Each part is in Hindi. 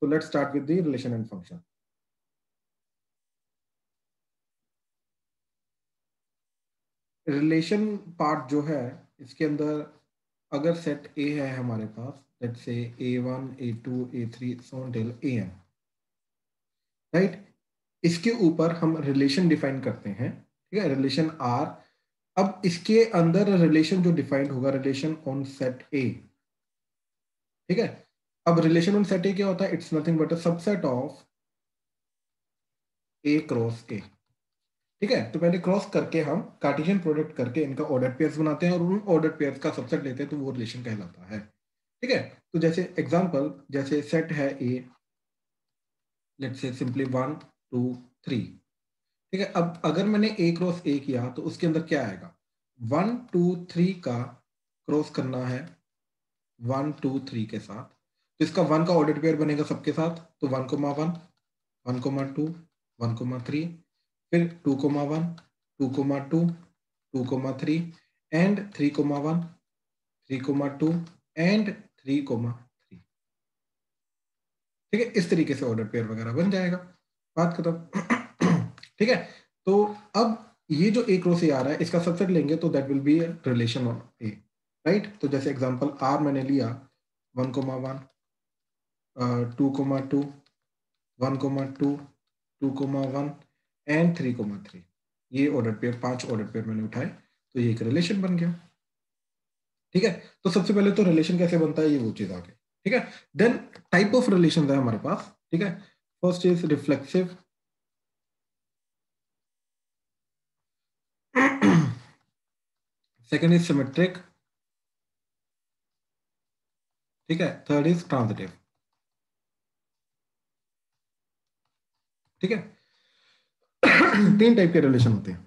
तो let's start with the relation and function. Relation part जो है, इसके अंदर अगर सेट ए है हमारे पास, let's say A1 A2 A3 so on till An, right. इसके ऊपर हम रिलेशन डिफाइन करते हैं, ठीक है, रिलेशन आर। अब इसके अंदर रिलेशन जो डिफाइंड होगा, रिलेशन ऑन सेट ए, ठीक है। अब रिलेशन ऑन सेट ए क्या होता है? It's nothing but a subset of A cross ए, ठीक है। तो पहले क्रॉस करके हम कार्टेशियन प्रोडक्ट करके इनका ऑर्डर पेयर्स बनाते हैं और उन ऑर्डर पेयर्स का सबसेट लेते हैं, तो वो रिलेशन कहलाता है, ठीक है। तो जैसे एग्जांपल, जैसे सेट है ए, लेट्स से सिंपली 1 2 3, ठीक है। अब अगर मैंने ए क्रॉस ए किया तो उसके अंदर क्या आएगा? 1 2 3 का क्रॉस करना है 1 2 3 के साथ, तो इसका 1 का ऑर्डर पेयर बनेगा सबके साथ, तो 1,1 1,2 1,3, फिर 2,1 2,2 2,3 एंड 3,1 3,2 एंड 3,3, ठीक है। इस तरीके से ऑर्डर पेयर वगैरह बन जाएगा, बात खत्म। ठीक है। तो अब ये जो ए क्रॉस ए आ रहा है, इसका सबसेट लेंगे तो that will be relation on A, right. तो जैसे एग्जांपल आर मैंने लिया 1,1 2,2 1,2 2,1 एंड 3,3, ये ऑर्डर पेयर, 5 ऑर्डर पेयर मैंने उठाए, तो ये एक रिलेशन बन गया, ठीक है। तो सबसे पहले तो रिलेशन कैसे बनता है, ये वो चीज आ गई, ठीक है। देन टाइप ऑफ रिलेशन है हमारे पास, ठीक है। First is reflexive, second is symmetric, ठीक है। थर्ड इज ट्रांजिटिव, ठीक है। तीन टाइप के रिलेशन होते हैं,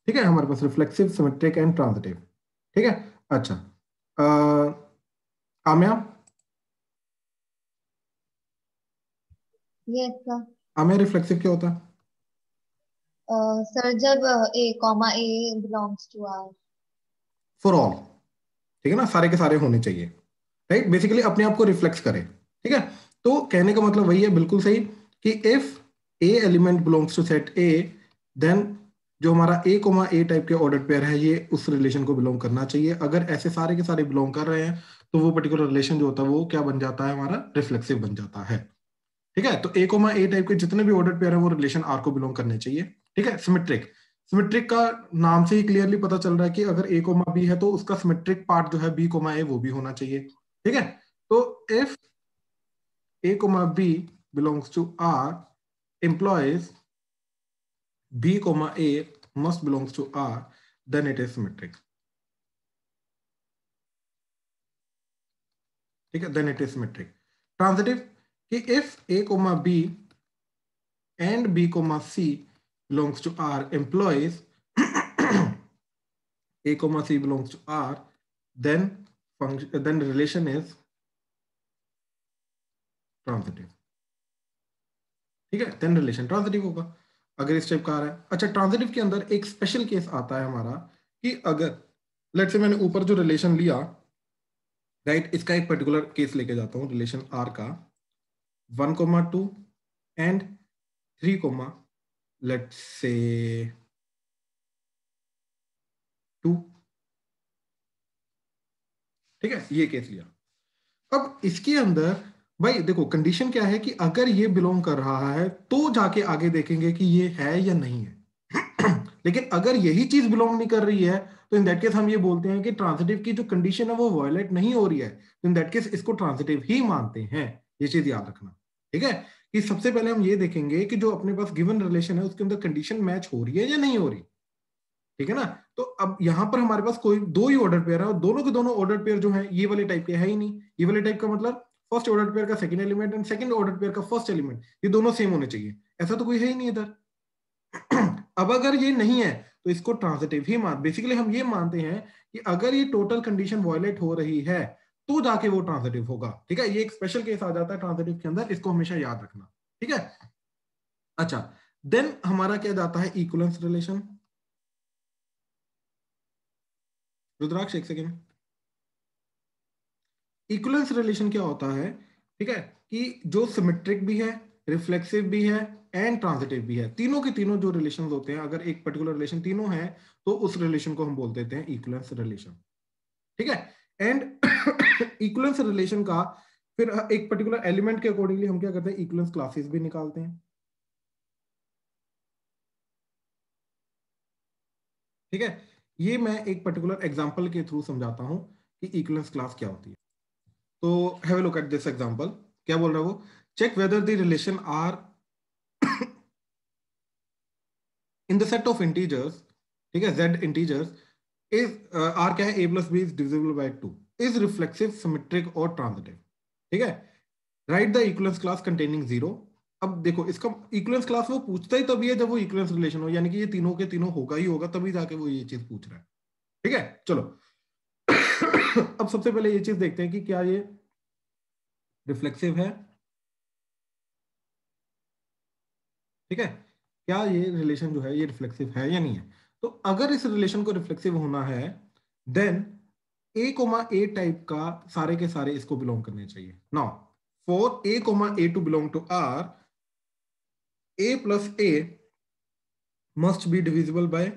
ठीक है, हमारे पास रिफ्लेक्सिव, सिमेट्रिक एंड ट्रांजिटिव, ठीक है। अच्छा, Kamya, yes sir. Kamya reflexive क्या होता है? सर जब A comma A belongs to R. For all, ठीक है ना, सारे के सारे होने चाहिए, राइट। बेसिकली अपने आप को रिफ्लेक्स करे, ठीक है। तो कहने का मतलब वही है, बिल्कुल सही, कि if a element belongs to set A, then जो हमारा ए कोमा ए टाइप के ऑर्डर पेयर है, ये उस रिलेशन को बिलोंग करना चाहिए। अगर ऐसे सारे के सारे बिलोंग कर रहे हैं, तो वो पर्टिकुलर रिलेशन जो होता है वो क्या बन जाता है? हमारा रिफ्लेक्सिव बन जाता है, ठीक है। तो ए कोमा ए टाइप के जितने भी ऑर्डर पेयर है वो रिलेशन आर को बिलोंग करने चाहिए, ठीक है। सिमेट्रिक, सिमेट्रिक का नाम से ही क्लियरली पता चल रहा है कि अगर ए कोमा बी है तो उसका सिमेट्रिक पार्ट जो है बी कोमा ए वो भी होना चाहिए, ठीक है। तो if a comma b belongs to R implies b comma a must belongs to r, then it is symmetric, ठीक है, then it is symmetric। Transitive, कि if a comma b and b comma c belongs to r implies a comma c belongs to r, then function, then relation is transitive, ठीक है। देन रिलेशन ट्रांजिटिव होगा अगर इस टाइप का आ रहा है। अच्छा, ट्रांजिटिव के अंदर एक स्पेशल केस आता है हमारा, कि अगर लेट्स से मैंने ऊपर जो रिलेशन लिया, राइट, इसका एक पर्टिकुलर केस लेके जाता हूँ, रिलेशन आर का 1,2 एंड 3, लेट्स से 2, ठीक है, ये केस लिया। अब इसके अंदर भाई देखो, कंडीशन क्या है कि अगर ये बिलोंग कर रहा है तो जाके आगे देखेंगे कि ये है या नहीं है। लेकिन अगर यही चीज बिलोंग नहीं कर रही है, तो इन दैट केस हम ये बोलते हैं कि ट्रांजिटिव की जो कंडीशन है वो वायलेट नहीं हो रही है, तो इन दैट केस इसको ट्रांजिटिव ही मानते हैं। ये चीज याद रखना, ठीक है, कि सबसे पहले हम ये देखेंगे कि जो अपने पास गिवन रिलेशन है उसके अंदर कंडीशन मैच हो रही है या नहीं हो रही, ठीक है ना। तो अब यहां पर हमारे पास कोई दो ही ऑर्डर पेयर है और दोनों के दोनों ऑर्डर पेयर जो है ये वाले टाइप के है ही नहीं। ये वाले टाइप का मतलब फर्स्ट ऑर्डर पेयर का second element and second order pair का फर्स्ट एलिमेंट, ये दोनों सेम होने चाहिए, ऐसा तो कोई है ही नहीं इधर। अब अगर ये नहीं है तो इसको ट्रांजिटिव ही मान, बेसिकली हम ये मानते हैं कि अगर ये टोटल कंडीशन वायलेट हो रही है तो जाके वो ट्रांजिटिव होगा, ठीक है। ये एक स्पेशल केस आ जाता है ट्रांजिटिव के अंदर, इसको हमेशा याद रखना, ठीक है। अच्छा, देन हमारा क्या जाता है? Equivalence relation. रुद्राक्ष एक सेकेंड। इक्विवेलेंस रिलेशन क्या होता है, ठीक है। कि जो सिमेट्रिक भी है, रिफ्लेक्सिव भी है एंड ट्रांजिटिव भी है, तीनों के तीनों जो रिलेशंस होते हैं, अगर एक पर्टिकुलर रिलेशन तीनों है तो उस रिलेशन को हम बोल देते हैं इक्विवेलेंस रिलेशन। ठीक है, एंड इक्विवेलेंस रिलेशन का फिर एक पर्टिकुलर एलिमेंट के अकॉर्डिंगली हम क्या करते हैं, इक्विवेलेंस क्लासेस भी निकालते हैं। ठीक है, ये मैं एक पर्टिकुलर एग्जांपल के थ्रू समझाता हूं कि इक्विवेलेंस क्लास क्या होती है। तो have a look at this example. क्या बोल रहा है वो, check whether the relation R in the set of integers, ठीक है, z इंटीजर्स इज r क्या है, a plus b is divisible by 2, is reflexive, symmetric और ट्रांजिटिव। ठीक है, write the equivalence class containing 0। अब देखो, इसका इक्विवेलेंस क्लास वो पूछता ही तभी है जब वो इक्विवेलेंस रिलेशन हो, यानी कि ये तीनों के तीनों होगा ही होगा, तभी जाके वो ये चीज पूछ रहा है। ठीक है, चलो अब सबसे पहले ये चीज देखते हैं कि क्या ये रिफ्लेक्सिव है। ठीक है, क्या ये रिलेशन जो है ये रिफ्लेक्सिव है या नहीं है। तो अगर इस रिलेशन को रिफ्लेक्सिव होना है then a comma a type का सारे के सारे इसको बिलोंग करने चाहिए। Now for a comma a to belong to R, a plus a must be divisible by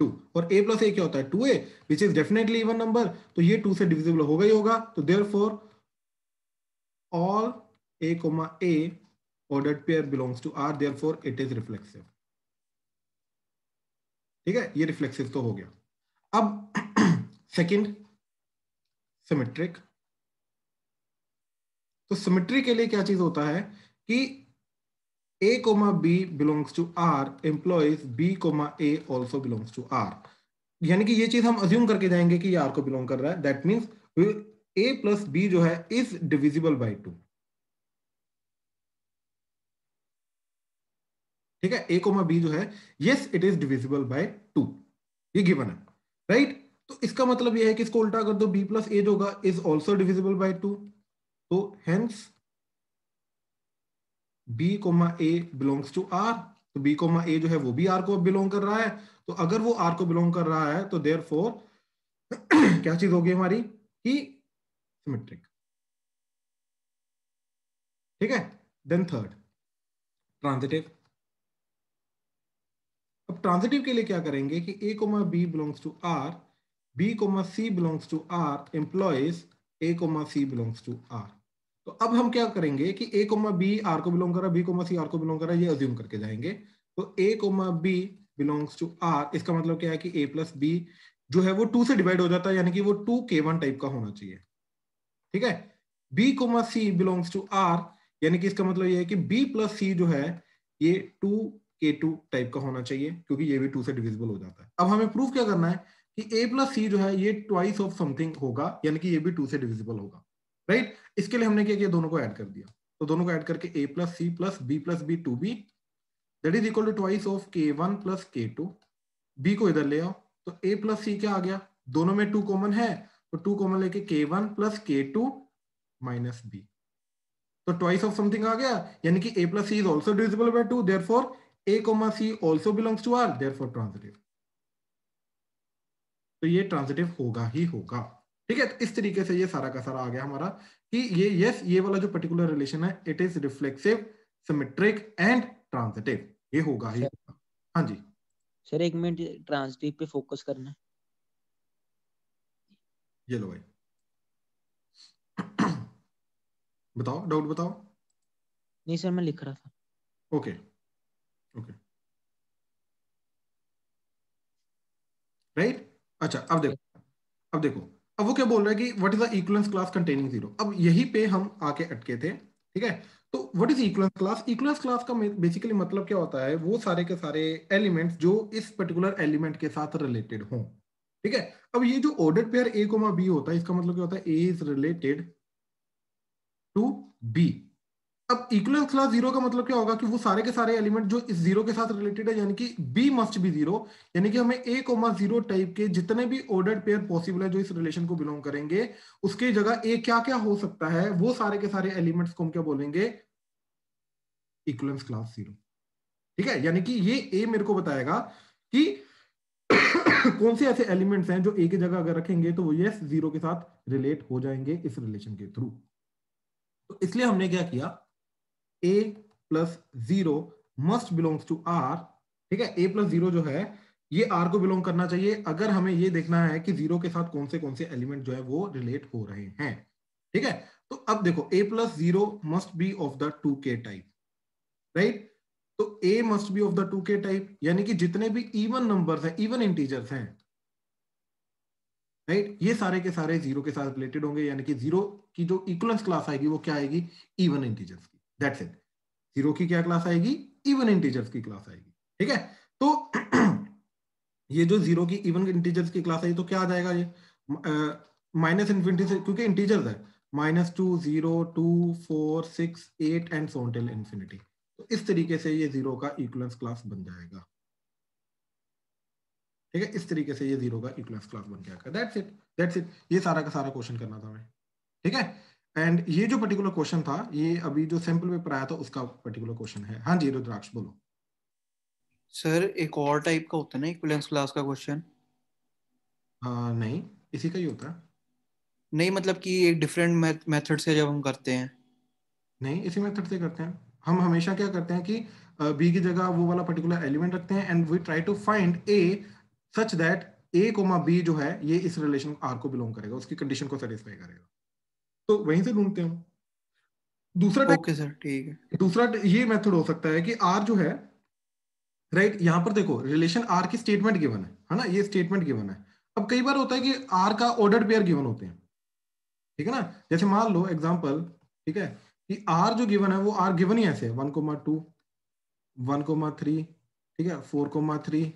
2, और a प्लस ए क्या होता है, 2a which is definitely even number, तो ये 2 से डिविजिबल होगा ही होगा। तो therefore all a comma a ordered pair belongs to R, therefore it is reflexive। ठीक है, ये रिफ्लेक्सिव तो हो गया। अब सेकंड, सिमेट्रिक। तो सिमेट्री के लिए क्या चीज होता है कि a comma b belongs to R implies b comma a also belongs to R, यानी कि ये चीज हम अज्यूम करके जाएंगे कि ये R को बिलोंग कर रहा है। That means a plus b जो है इज डिविजिबल बाय 2। ठीक है, a कोमा b जो है, yes it is divisible by 2, ये गिवन है, राइट। तो इसका मतलब ये है कि इसको उल्टा कर दो, b प्लस a जो होगा इज ऑल्सो डिविजिबल बाय 2, तो hence b comma a belongs to r। तो b कोमा a जो है वो भी r को बिलोंग कर रहा है, तो अगर वो r को बिलोंग कर रहा है तो देयरफॉर क्या चीज होगी हमारी, कि सिमेट्रिक। ठीक है, देन थर्ड, ट्रांजिटिव। अब ट्रांजिटिव के लिए क्या करेंगे कि a comma b belongs to r, b comma c belongs to r implies a comma c belongs to r। तो अब हम क्या करेंगे कि a कोमा b r को बिलोंग कर रहा है, b कोमा c r को बिलोंग कर रहा है, ये अज्यूम करके जाएंगे। तो a comma b belongs to r, इसका मतलब क्या है कि a प्लस b जो है वो 2 से डिवाइड हो जाता है, यानी कि वो 2k1 टाइप का होना चाहिए। ठीक है, b comma c belongs to r, यानी कि इसका मतलब ये है कि b प्लस c जो है ये 2k2 टाइप का होना चाहिए, क्योंकि ये भी 2 से डिविजिबल हो जाता है। अब हमें प्रूव क्या करना है कि a प्लस c जो है ये ट्वाइस ऑफ समथिंग होगा, यानी कि ये भी 2 से डिविजिबल होगा, राइट। इसके लिए हमने क्या किया, दोनों को ऐड कर दिया। तो दोनों को ऐड करके a plus c plus b plus b 2b that is equal to twice of k1 plus k2। b को इधर ले आओ, तो a प्लस c क्या आ गया, दोनों में 2 कॉमन है, तो 2 कॉमन लेके k1 plus k2 minus b, तो ट्वाइस ऑफ समथिंग आ गया, यानी कि a plus c is also divisible by 2, therefore a comma c also belongs to r, therefore transitive. तो ये ट्रांजिटिव होगा ही होगा। ठीक है, तो इस तरीके से ये सारा का सारा आ गया हमारा कि ये यस, ये वाला जो पर्टिकुलर रिलेशन है it is reflexive, symmetric and transitive, ये होगा ही होगा। हाँ जी सर, एक मिनट, ट्रांजिटिव पे फोकस करना है। ये लो भाई बताओ, डाउट बताओ। नहीं सर, मैं लिख रहा था। Okay okay, right. अच्छा अब देखो, अब वो क्या बोल रहा है कि what is the equivalence class containing 0। अब यही पे हम आके अटके थे। ठीक है, तो what is equivalence class, equivalence class का बेसिकली मतलब क्या होता है, वो सारे के सारे एलिमेंट्स जो इस पर्टिकुलर एलिमेंट के साथ रिलेटेड हों। ठीक है, अब ये जो ordered pair a comma b होता है, इसका मतलब क्या होता है, a is related to b। अब इक्विवेलेंस क्लास 0 का मतलब क्या होगा कि वो सारे के सारे एलिमेंट जो इस 0 के साथ रिलेटेड है, यानी कि b मस्ट बी 0, यानी कि हमें a कोमा 0 टाइप के जितने भी ऑर्डर्ड पेयर पॉसिबल है जो इस रिलेशन को बिलोंग करेंगे, उसकी जगह a क्या क्या हो सकता है, वो सारे के सारे एलिमेंट्स को हम क्या बोलेंगे, इक्विवेलेंस क्लास 0। ठीक है, यानी कि ये a मेरे को बताएगा कि कौन से ऐसे एलिमेंट्स हैं जो ए की जगह अगर रखेंगे तो वो यस जीरो के साथ रिलेट हो जाएंगे इस रिलेशन के थ्रू। तो इसलिए हमने क्या किया, A plus zero must belongs to R. ठीक है, ए प्लस जीरो जो है ये आर को बिलोंग करना चाहिए अगर हमें ये देखना है कि जीरो के साथ कौन से एलिमेंट जो है वो रिलेट हो रहे हैं। ठीक है, तो अब देखो A plus zero must be of the 2k type, right. तो A must be of the 2k type, यानी कि जितने भी इवन नंबर्स हैं, इवन इंटीजर्स हैं, राइट, ये सारे के सारे जीरो के साथ रिलेटेड होंगे, यानी कि जीरो की जो इक्वलेंस क्लास आएगी वो क्या आएगी, इवन इंटीजर्स की। दैट्स इट, जीरो की क्या क्लास आएगी, इवन इंटीजर्स की क्लास आएगी। ठीक है, तो ये जो जीरो की इवन इंटीजर्स की क्लास आई तो क्या आ जाएगा, ये माइनस इन्फिनिटी से, क्योंकि इंटीजर्स है, -2 0 2 4 6 8 and so on till infinity. तो इस तरीके से ये जीरो का इक्वलेंस क्लास बन जाएगा। ठीक है, इस तरीके से ये जीरो का इक्वलेंस क्लास बन जाएगा। दैट्स इट, दैट्स इट, ये सारा का सारा क्वेश्चन करना था हमें। ठीक है, एंड ये जो पर्टिकुलर क्वेश्चन था, ये अभी जो सैंपल पेपर आया था उसका पर्टिकुलर क्वेश्चन है। हाँ जी रुद्राक्ष बोलो। सर एक और टाइप का होता है ना इक्विवेलेंस क्लास का क्वेश्चन? नहीं, इसी का ही होता है। नहीं मतलब कि एक डिफरेंट मेथड से जब हम करते हैं। नहीं, इसी मेथड से करते हैं हम। हमेशा क्या करते हैं कि बी की जगह वो वाला पर्टिकुलर एलिमेंट रखते हैं and we try to find a such that a comma b जो है ये इस रिलेशन आर को बिलोंग करेगा, उसकी कंडीशन को सेटिस्फाई करेगा, तो वहीं से ढूंढते हैं हम। दूसरा टाइप, ओके सर ठीक है। दूसरा ये मेथड हो सकता है कि आर जो है, राइट, यहां पर देखो रिलेशन आर की स्टेटमेंट गिवन है ना, ये स्टेटमेंट गिवन है। अब कई बार होता है कि आर का ऑर्डर्ड पेयर गिवन होते हैं, ठीक है ना। जैसे मान लो एग्जांपल, ठीक है, कि आर जो गिवन है वो आर गिवन ही ऐसे है 1,2 1,3, ठीक है, 4,3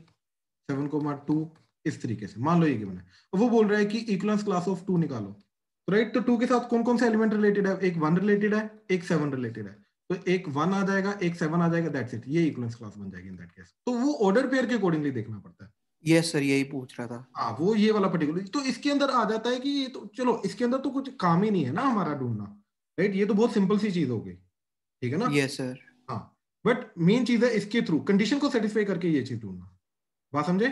7,2, इस तरीके से मान लो ये गिवन है। अब वो बोल रहा है कि इक्वलेंस क्लास ऑफ 2 निकालो, तो राइट, तो 2 के साथ कौन कौन से एलिमेंट रिलेटेड है, एक 1 रिलेटेड है, एक 7 रिलेटेड है, तो एक 1 आ जाएगा, एक 7 आ जाएगा, दैट्स इट, ये इक्वलेंस क्लास बन जाएगी इन दैट केस। तो वो ऑर्डर पेयर के अकॉर्डिंगली देखना पड़ता है। यस सर यही पूछ रहा था। हाँ, वो ये वाला पर्टिकुलर, तो इसके अंदर आ जाता है कि ये तो चलो इसके अंदर तो कुछ काम ही नहीं है ना हमारा ढूंढना, राइट, ये तो बहुत सिंपल सी चीज हो गई, ठीक है ना। Yes sir. हाँ, बट मेन चीज है इसके थ्रू कंडीशन को सेटिस्फाई करके ये चीज ढूंढना। बात समझे?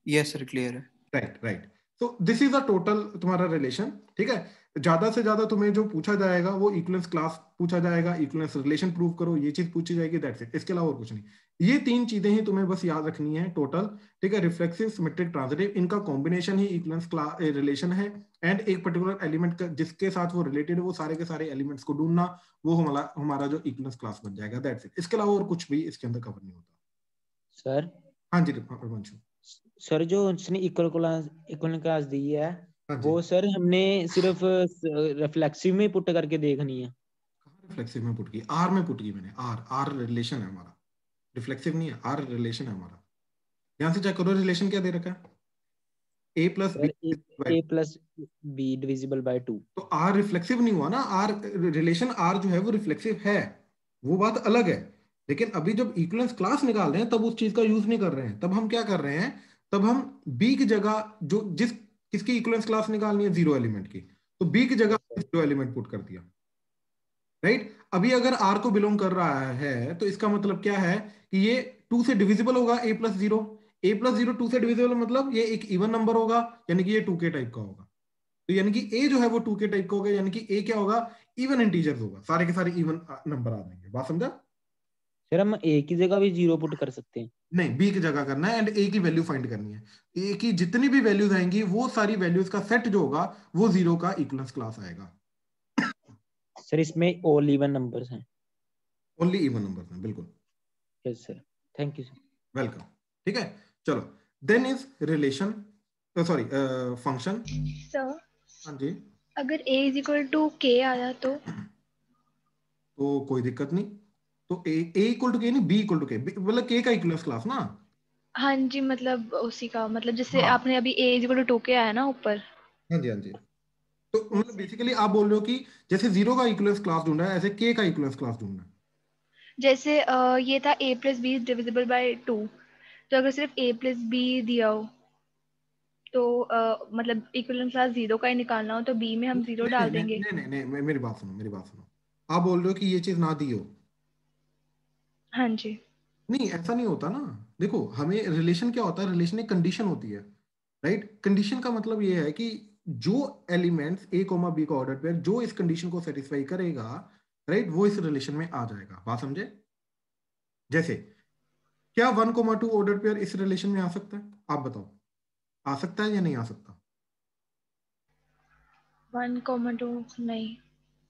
यस सर क्लियर है। Right right, so this is a total तुम्हारा रिलेशन। ठीक है, ज्यादा से ज्यादा तुम्हें जो पूछा जाएगा वो इक्वलेंस क्लास पूछा जाएगा, इक्वलेंस रिलेशन प्रूव करो, ये चीज पूछी जाएगी, दैट्स इट, इसके अलावा और कुछ नहीं। ये तीन चीजें ही तुम्हें बस याद रखनी है टोटल। ठीक है, रिफ्लेक्सिव, सिमेट्रिक, ट्रांजिटिव, इनका कॉम्बिनेशन ही इक्वलेंस रिलेशन है। एंड एक पर्टिकुलर एलिमेंट का जिसके साथ वो रिलेटेड है वो सारे के सारे एलिमेंट्स को ढूंढना, वो हमारा जो इक्वलेंस क्लास बन जाएगा, दैट्स इट। इसके अलावा और कुछ भी इसके अंदर कवर नहीं होता। सर हाँ जी रघुवंशु। सर जो उसने इक्वल क्लास दी है हाँ जी, वो सर हमने सिर्फ रिफ्लेक्सिव में पुट करके देखनी है। कहाँ रिफ्लेक्सिव में पुट की, आर में पुट की मैंने, आर आर रिलेशन है हमारा, रिफ्लेक्सिव नहीं है, आर रिलेशन है हमारा। ध्यान से चेक करो रिलेशन क्या दे रखा है, A plus B, sir A plus B divisible by 2। तो आर रिफ्लेक्सिव नहीं हुआ ना, आर रिलेशन आर जो है वो रिफ्लेक्सिव है, वो बात अलग है। लेकिन अभी जब इक्विवेलेंस क्लास निकाल रहे हैं तब उस चीज का यूज नहीं कर रहे हैं, तब हम क्या कर रहे हैं, तब हम बी की जगह जो किसकी इक्विवेलेंस क्लास निकालनी है, जीरो एलिमेंट की, तो बी की जगह जीरो एलिमेंट पुट कर दिया, राइट। अभी अगर आर को बिलोंग कर रहा है तो इसका मतलब क्या है कि ये 2 से डिविजिबल होगा, ए प्लस जीरो, ए प्लस जीरो 2 से डिविजिबल मतलब ये एक इवन नंबर होगा, यानी कि ये 2k टाइप का होगा। तो यानी कि ए जो है वो 2k टाइप का होगा, यानी कि ए क्या होगा, इवन इंटीजर्स होगा, सारे के सारे इवन नंबर आ जाएंगे। बात समझा? सर हम ए की जगह भी 0 पुट कर सकते हैं? नहीं, बी की जगह करना है एंड ए की वैल्यू फाइंड करनी है। ए की जितनी भी वैल्यूज आएंगी वो सारी वैल्यूज का सेट जो होगा वो जीरो का इक्वलेंस क्लास आएगा। सर इसमें ऑल इवन नंबर्स हैं? ओनली इवन नंबर्स हैं, बिल्कुल। Yes sir, thank you sir. Welcome. ठीक है, चलो, then is relation, sorry function. Sir हाँ जी, अगर a is equal to k आया तो कोई दिक्कत नहीं, तो ए इक्वल टू के नहीं, बी इक्वल टू के, मतलब के का इक्वलेंस क्लास ना। हाँ जी, मतलब उसी का मतलब जैसे हाँ आपने अभी a is equal to 2k आया ना ऊपर। हाँ जी, हाँ जी, तो मतलब वैसे बेसिकली आप बोल रहे हो कि जैसे जीरो का इक्वलेंस क्लास ढूंढना है ऐसे के का इक्वलेंस क्लास ढूंढना है। जैसे ये था a plus b is divisible by 2, तो अगर सिर्फ a प्लस बी दिया हो तो मतलब इक्विवेलेंट क्लास 0 का ही निकालना हो तो b में हम 0 नहीं नहीं डाल नहीं देंगे। नहीं नहीं नहीं, मेरी बात सुनो, मेरी बात सुनो। आप बोल रहे हो कि ये चीज ना दी हो, हाँ जी। नहीं ऐसा नहीं होता ना। देखो हमें रिलेशन क्या होता है, रिलेशन एक कंडीशन होती है, राइट। कंडीशन का मतलब ये है कि जो एलिमेंट्स ए कॉमा बी का ऑर्डर पेयर जो इस कंडीशन को सेटिस्फाई करेगा, राइट, वो इस रिलेशन में आ जाएगा। बात समझे? जैसे क्या 1,2 ऑर्डर पेयर इस रिलेशन में आ सकता है? आप बताओ, आ सकता है या नहीं आ सकता? 1,2 नहीं।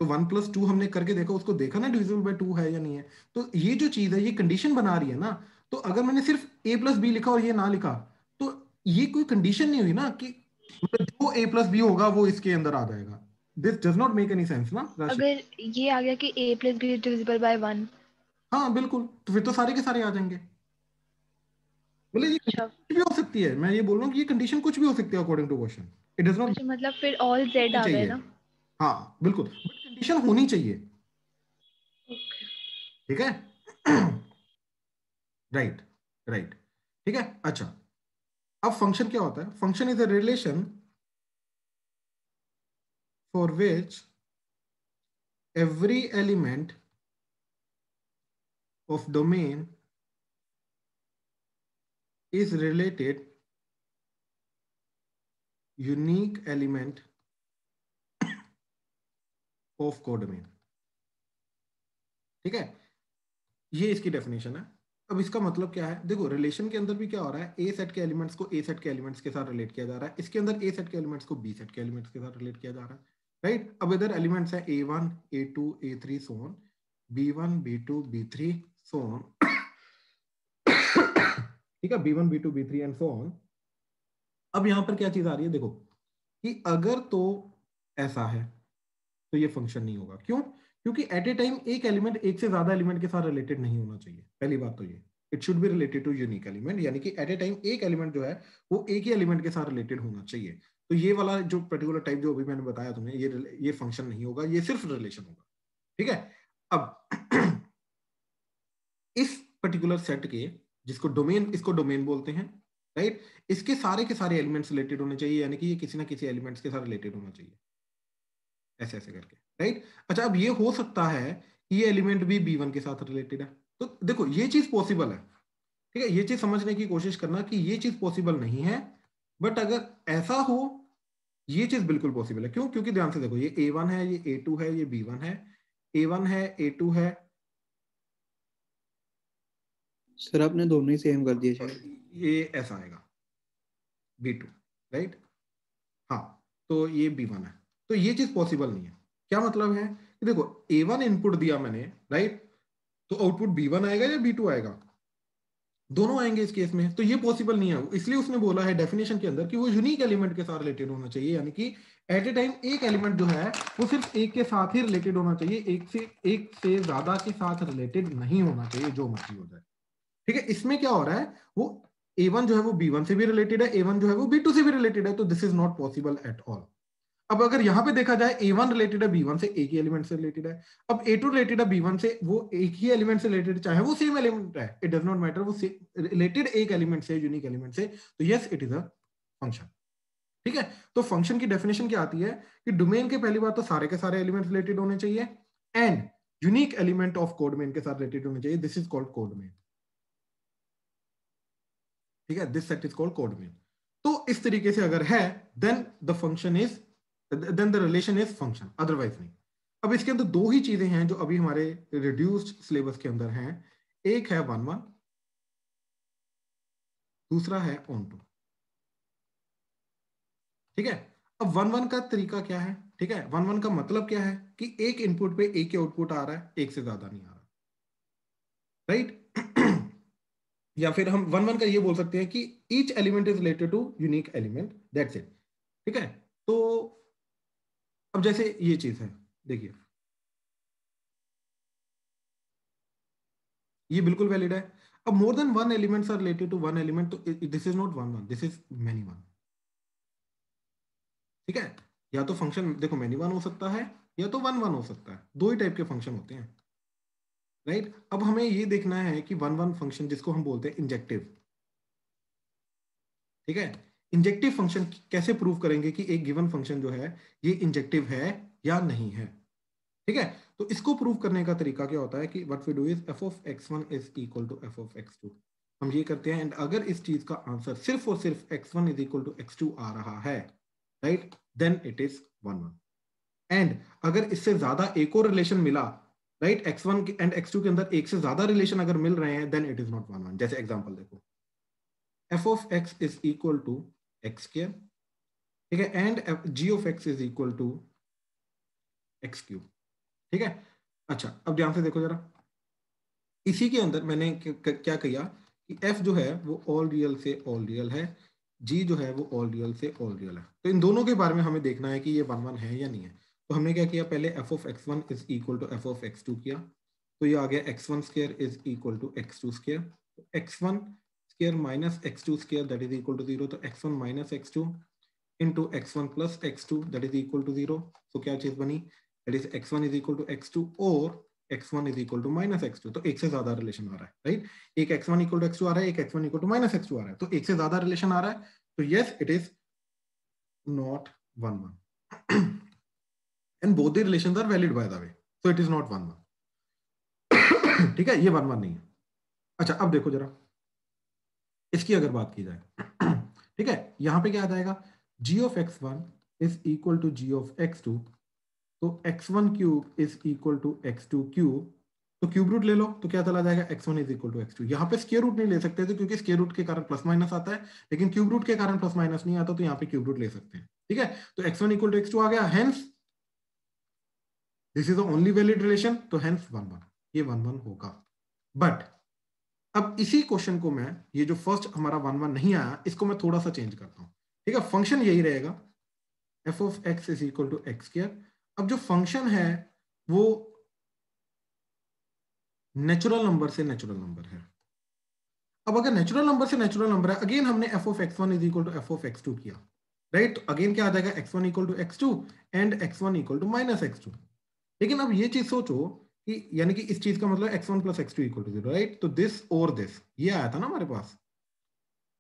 तो 1+2 हमने करके देखा, उसको देखा ना डिविजिबल बाय 2 है या नहीं है। तो ये जो चीज है ये कंडीशन बना रही है ना। तो अगर मैंने सिर्फ a प्लस बी लिखा और ये ना लिखा, तो ये कोई कंडीशन नहीं हुई ना कि मतलब जो a प्लस बी होगा वो इसके अंदर आ जाएगा। This does not make any sense ना राशि। अगर ये आ गया कि a plus b is divisible by 1। हाँ बिल्कुल, तो फिर तो सारे के सारे आ जाएंगे। बोले ये अच्छा condition कुछ भी हो सकती है, मैं ये बोल रहा हूँ कि ये कंडीशन कुछ भी हो सकती है according to question. It does not अच्छा, मतलब फिर ऑल z आ गए चाहिए। ना। हाँ बिल्कुल, बट कंडीशन होनी चाहिए। ओके। ठीक है। राइट, राइट, ठीक है। अच्छा, अब फंक्शन क्या होता है? Function is a relation for which every element of domain is related unique element of codomain। ठीक है, ये इसकी डेफिनेशन है। अब इसका मतलब क्या है? देखो रिलेशन के अंदर भी क्या हो रहा है, ए सेट के एलिमेंट्स को ए सेट के एलिमेंट्स के साथ रिलेट किया जा रहा है, इसके अंदर ए सेट के एलिमेंट्स को बी सेट के एलिमेंट्स के साथ रिलेट किया जा रहा है, राइट। अब इधर एलिमेंट्स है A1 A2 A3 so on, B1 B2 B3 so on. ठीक है, B1 B2 B3 and so on. अब यहां पर क्या चीज आ रही है, देखो कि अगर तो ऐसा है तो ये फंक्शन नहीं होगा। क्यों? क्योंकि एट ए टाइम एक एलिमेंट एक से ज्यादा एलिमेंट के साथ रिलेटेड नहीं होना चाहिए। पहली बात तो ये, it should be related to unique element, यानी कि एट ए टाइम एक एलिमेंट जो है वो एक ही एलिमेंट के साथ रिलेटेड होना चाहिए। तो ये वाला जो पर्टिकुलर टाइप जो अभी मैंने बताया तुम्हें, ये फंक्शन नहीं होगा, ये सिर्फ रिलेशन होगा। ठीक है। अब इस पर्टिकुलर सेट के, जिसको डोमेन, इसको डोमेन बोलते हैं, राइट, इसके सारे के सारे एलिमेंट्स रिलेटेड होने चाहिए, यानी कि ये किसी ना किसी एलिमेंट्स के साथ रिलेटेड होना चाहिए, ऐसे ऐसे करके, राइट। अच्छा, अब ये हो सकता है कि ये एलिमेंट भी B1 के साथ रिलेटेड है। तो देखो ये चीज पॉसिबल है। ठीक है, ये चीज समझने की कोशिश करना कि ये चीज पॉसिबल नहीं है, बट अगर ऐसा हो, ये चीज बिल्कुल पॉसिबल है। क्यों? क्योंकि ध्यान से देखो, ये A1 है, ये A2 है, ये B1 है, A1 है, A2 है। सर आपने दोनों ही सेम कर दिए शायद। ये ऐसा आएगा B2, राइट। हाँ, तो ये B1 है। तो ये चीज पॉसिबल नहीं है। क्या मतलब है कि देखो A1 इनपुट दिया मैंने, राइट, तो आउटपुट B1 आएगा या B2 आएगा? दोनों आएंगे इस केस में। तो ये पॉसिबल नहीं है, इसलिए उसने बोला है डेफिनेशन के अंदर कि वो यूनिक एलिमेंट के साथ रिलेटेड होना चाहिए, यानी कि एट ए टाइम एक एलिमेंट जो है वो सिर्फ एक के साथ ही रिलेटेड होना चाहिए, एक से ज्यादा के साथ रिलेटेड नहीं होना चाहिए, जो मर्जी हो जाए। ठीक है, इसमें क्या हो रहा है, वो A1 जो है वो B1 से भी रिलेटेड है, A1 जो है वो B2 से भी रिलेटेड है, तो this is not possible at all. अब अगर यहां पे देखा जाए, A1 रिलेटेड है B1 से, एक ही एलिमेंट से रिलेटेड है। अब A2 रिलेटेड है B1 से, वो एक ही एलिमेंट से रिलेटेड, चाहे वो सेम एलिमेंट है, इट डज नॉट मैटर, वो रिलेटेड एक एलिमेंट से, यूनिक एलिमेंट से, तो yes it is a function. ठीक है, तो फंक्शन की डेफिनेशन क्या आती है कि डोमेन के पहली बात तो सारे के सारे एलिमेंट रिलेटेड होने चाहिए, एंड यूनिक एलिमेंट ऑफ कोडमेन के साथ रिलेटेड होने चाहिए, दिस इज कॉल्ड कोडमेन। ठीक है, this set is called codomain. तो इस तरीके से अगर है, then the function is, then the relation is function, otherwise नहीं। अब इसके अंदर दो ही चीजें हैं जो अभी हमारे रिड्यूस्ड सिलेबस के अंदर हैं। एक है 1-1, दूसरा है ऑन टू। ठीक है, अब 1-1 का तरीका क्या है? ठीक है, 1-1 का मतलब क्या है कि एक इनपुट पे एक ही आउटपुट आ रहा है, एक से ज्यादा नहीं आ रहा, राइट। या फिर हम 1-1 का ये बोल सकते हैं कि each element is related to unique element, that's it. ठीक है, तो अब जैसे ये चीज है, देखिए ये बिल्कुल वैलिड है। अब more than one elements are related to one element, तो this is not 1-1, this is many one. ठीक है, या तो फंक्शन देखो मेनी वन हो सकता है, या तो 1-1 हो सकता है, दो ही टाइप के फंक्शन होते हैं, राइट। अब हमें ये देखना है कि 1-1 फंक्शन जिसको हम बोलते हैं इंजेक्टिव, ठीक है, इंजेक्टिव फंक्शन कैसे प्रूव करेंगे कि एक गिवन फंक्शन जो है ये इंजेक्टिव है या नहीं है। ठीक है, तो इसको प्रूव करने का तरीका क्या होता है कि what we do is f of x1 is equal to f of x2। हम ये करते हैं, एंड अगर इस चीज का आंसर सिर्फ और सिर्फ x1 is equal to x2 आ रहा है, right, then it is 1 1। And अगर इससे ज्यादा एक और रिलेशन मिला, राइट, x1 एंड x2 के अंदर एक से ज्यादा रिलेशन अगर मिल रहे हैं, देन इट इज नॉट 1 1। जैसे एग्जांपल देखो, f of x is equal to x square, ठीक है, and g of x is equal to x cube, ठीक है। अच्छा, अब ध्यान से देखो जरा, इसी के अंदर मैंने क्या किया कि f जो है वो ऑल रियल से ऑल रियल है, g जो है वो ऑल रियल से ऑल रियल है। तो इन दोनों के बारे में हमें देखना है कि ये 1 1 है या नहीं है। तो हमने क्या किया, पहले f of x1 is equal to f of x2 किया, तो ये आ गया x1 square is equal to x2 square, x1 square minus x2 square that is equal to 0, तो x1 minus x2 into x1 plus x2 that is equal to 0। तो क्या चीज बनी, that is x1 is equal to x2 और x1 is equal to minus x2। तो एक से ज्यादा रिलेशन आ रहा है, राइट, एक x1 इक्वल टू x2 आ रहा है, एक x1 equal to minus x2 आ रहा है, तो एक से ज्यादा रिलेशन आ रहा है, तो yes it is not 1 1 and both the relations are valid by the way, so it is not 1 1। ठीक है, ये 1 1 नहीं है। अच्छा, अब देखो जरा, इसकी अगर बात की जाए, ठीक है, यहां पे क्या आ जाएगा, g of x1 is equal to g of x2, तो x1 cube is equal to x2 cube, तो क्यूब रूट ले लो, तो क्या चला जाएगा, x1 is equal to x2। यहाँ पे स्क्वायर रूट नहीं ले सकते थे क्योंकि स्क्वायर रूट के कारण प्लस माइनस आता है, लेकिन क्यूब रूट के कारण प्लस माइनस नहीं आता, तो यहाँ पे क्यूब रूट ले सकते हैं, ठीक है। तो x1 इक्वल टू x2 आ गया, hence this is the only valid relation, तो हेंस 1 1, ये 1 1 होगा। बट अब इसी क्वेश्चन को मैं, ये जो फर्स्ट हमारा 1 1 नहीं आया, इसको मैं थोड़ा सा चेंज करता हूं, ठीक है। फंक्शन यही रहेगा, f of x is equal to x square. अब जो फंक्शन है वो नेचुरल नंबर से नेचुरल नंबर है। अब अगर नेचुरल नंबर से नेचुरल नंबर है, अगेन हमने f of x1 is equal to f of x2 किया, राइट, तो अगेन क्या आ जाएगा, x1 equal to x2 and x1 equal to minus x2। लेकिन अब ये चीज सोचो कि यानी कि इस चीज का मतलब x1 plus x2 equal to 0, right, तो दिस और दिस ये आया था ना हमारे पास,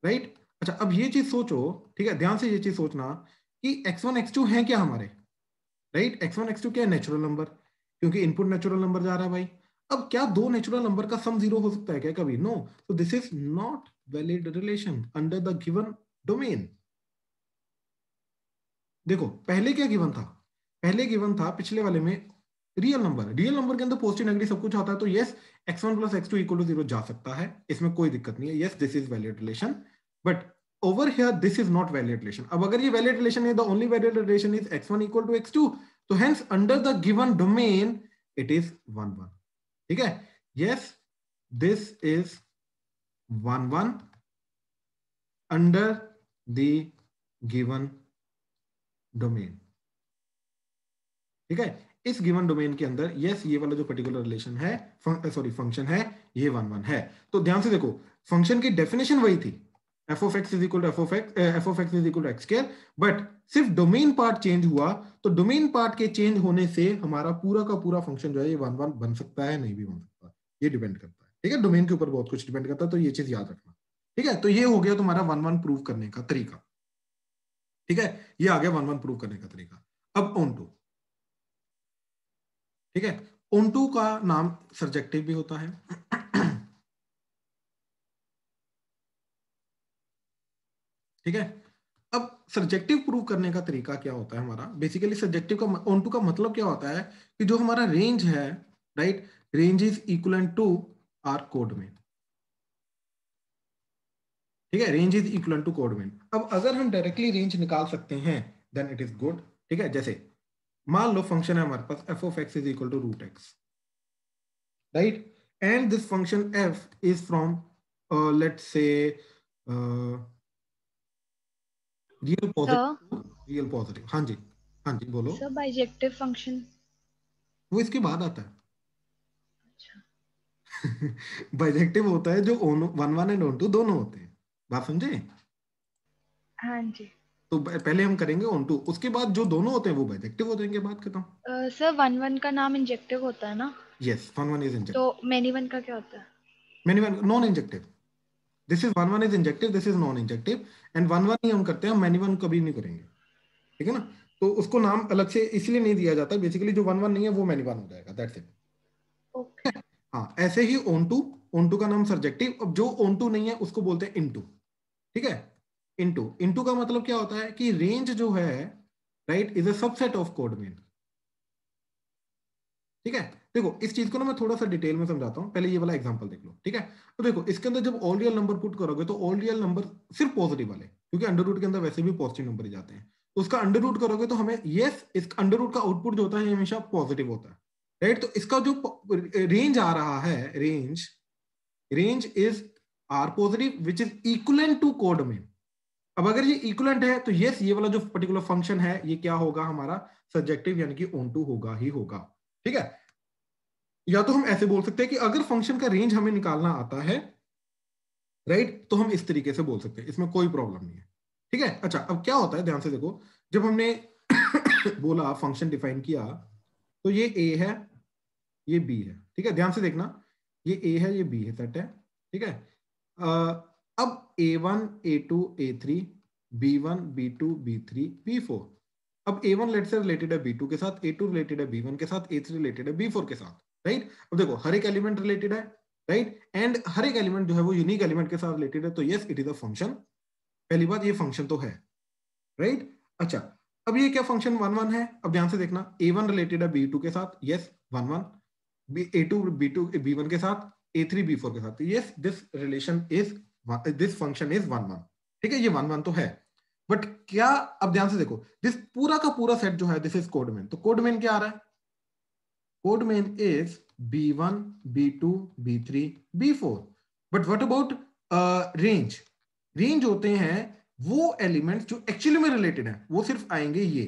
राइट। अच्छा, अब ये चीज सोचो, ठीक है, ध्यान से ये चीज सोचना कि x1 x2 है क्या हमारे, राइट, x1 x2 क्या है, नेचुरल नंबर, क्योंकि इनपुट नेचुरल नंबर जा रहा है भाई। अब क्या दो नेचुरल नंबर का सम 0 हो सकता है क्या कभी, नो, तो this is not valid relation under the given domain. देखो पहले क्या गिवन था, पहले गिवन था पिछले वाले में रियल नंबर, रियल नंबर के अंदर पॉजिटिव नेगेटिव सब कुछ आता है, तो yes x1 plus x2 equal to 0 जा सकता है, इसमें कोई दिक्कत नहीं है, yes this is valid relation. But over here this is not valid relation. अब अगर ये वैलिड रिलेशन है, the only valid relation is x1 equal to x2, तो hence under the given domain it is 1 1, ठीक है, yes this is 1 1 under the given domain, ठीक है। इस गिवन डोमेन के अंदर यस ये वाला जो पर्टिकुलर रिलेशन है, सॉरी फंक्शन है, ये 1 1 है। तो ध्यान से देखो, फंक्शन की डेफिनेशन वही थी, f of x is equal to f of x is equal to x square, but सिर्फ डोमेन पार्ट चेंज हुआ, तो डोमेन पार्ट के चेंज होने से हमारा पूरा का पूरा फंक्शन जो है ये 1 1 बन सकता है, नहीं भी बन सकता, ये डिपेंड करता है, ठीक है, डोमेन के ऊपर बहुत कुछ डिपेंड करता है, तो ये चीज याद रखना, ठीक है। तो ये हो गया तुम्हारा 1 1 प्रूव करने का तरीका, ठीक है, ये आ गया 1 1 प्रूव करने का तरीका। अब ऑन टू, ठीक है, ऑनटू का नाम सर्जेक्टिव भी होता है, ठीक है। अब सर्जेक्टिव प्रूव करने का तरीका क्या होता है हमारा, बेसिकली सर्जेक्टिव का ऑनटू का मतलब क्या होता है कि जो हमारा रेंज है, right, range is equivalent to R codomain, ठीक है, range is equivalent to codomain. अब अगर हम डायरेक्टली रेंज निकाल सकते हैं देन इट इज गुड, ठीक है। जैसे मान लो फंक्शन है हमारे पास f of x is equal to root x, right, and this function f is from let's say real positive to real positive, हाँ जी, हाँ जी बोलो, सर बाइजेक्टिव फंक्शन, वो इसके बाद आता है। बाइजेक्टिव होता है जो वन वन एंड ऑन टू दोनों होते हैं, बात समझे। हाँ जी। तो पहले हम करेंगे ऑन टू, उसके बाद जो दोनों होते हैं वो बाइजेक्टिव हो जाएंगे, बात खत्म। सर 1 1 का नाम इंजेक्टिव होता है ना, yes, one one is injective, तो मैनी 1 का क्या होता है, many one non injective, this is one one is injective, this is non injective, and one one ही हम करते हैं, हम मैनी वन कभी नहीं करेंगे, ठीक है ना। तो उसको नाम अलग से इसलिए नहीं दिया जाता, बेसिकली जो वन वन नहीं है वो मैनी वन हो जाएगा, दैट्स इट। ओके। हाँ, ऐसे ही ऑन टू, ऑन टू का नाम सर्जेक्टिव, अब जो ऑन टू नहीं है उसको बोलते हैं इनटू, ठीक है। इनटू का मतलब क्या होता है कि रेंज जो है, right, is a subset of code main, ठीक है। देखो इस चीज को ना मैं थोड़ा सा डिटेल में समझाता हूं, पहले ये वाला एग्जांपल देख लो, ठीक है। तो देखो इसके अंदर जब ऑल रियल नंबर पुट करोगे तो ऑल रियल नंबर सिर्फ पॉजिटिव वाले, क्योंकि अंडर रूट के अंदर वैसे भी पॉजिटिव नंबर ही जाते हैं, तो उसका अंडर रूट करोगे तो हमें यस, इस अंडर रूट का आउटपुट जो होता है हमेशा पॉजिटिव होता है, राइट। तो इसका जो रेंज आ रहा है, range is R positive which is equivalent to codomain. अब अगर ये इक्वलेंट है तो यस, ये वाला जो पर्टिकुलर फंक्शन है ये क्या होगा, हमारा सब्जेक्टिव यानी कि ऑन टू होगा ही होगा, ठीक है। या तो हम ऐसे बोल सकते हैं कि अगर फंक्शन का रेंज हमें निकालना आता है, राइट, तो हम इस तरीके से बोल सकते हैं, इसमें कोई प्रॉब्लम नहीं है, ठीक है। अच्छा अब क्या होता है, ध्यान से देखो, जब हमने बोला फंक्शन डिफाइन किया, तो ये ए है, ये बी है, ठीक है। ध्यान से देखना, ये ए है, ये बी है, सेट है, ठीक है। अब A1 A2 A3 B1 B2 B3 B4, अब A1 लेट से रिलेटेड है B2 के साथ, A2 रिलेटेड है B1 के साथ, A3 रिलेटेड है B4 के साथ, राइट। अब देखो हर एक एलिमेंट रिलेटेड है, राइट, एंड हर एक एलिमेंट जो है वो यूनिक एलिमेंट के साथ रिलेटेड है, तो yes it is a function. पहली बात, ये फंक्शन तो है, राइट। अच्छा अब ये क्या फंक्शन 1 1 है, अब ध्यान से देखना, A1 रिलेटेड है B2 के साथ, यस 1 1, A2 B2 B1 के साथ, A3 B4 के साथ, yes this relation is, this function is 1 1, ठीक है, ये 1 1 तो है। बट क्या, अब ध्यान से देखो, दिस पूरा का पूरा सेट जो है दिस इज कोडमेन, तो कोडमेन क्या आ रहा है, कोडमेन is B1 B2 B3 B4, but what about range, range होते हैं वो एलिमेंट्स जो एक्चुअली में रिलेटेड है, वो सिर्फ आएंगे ये,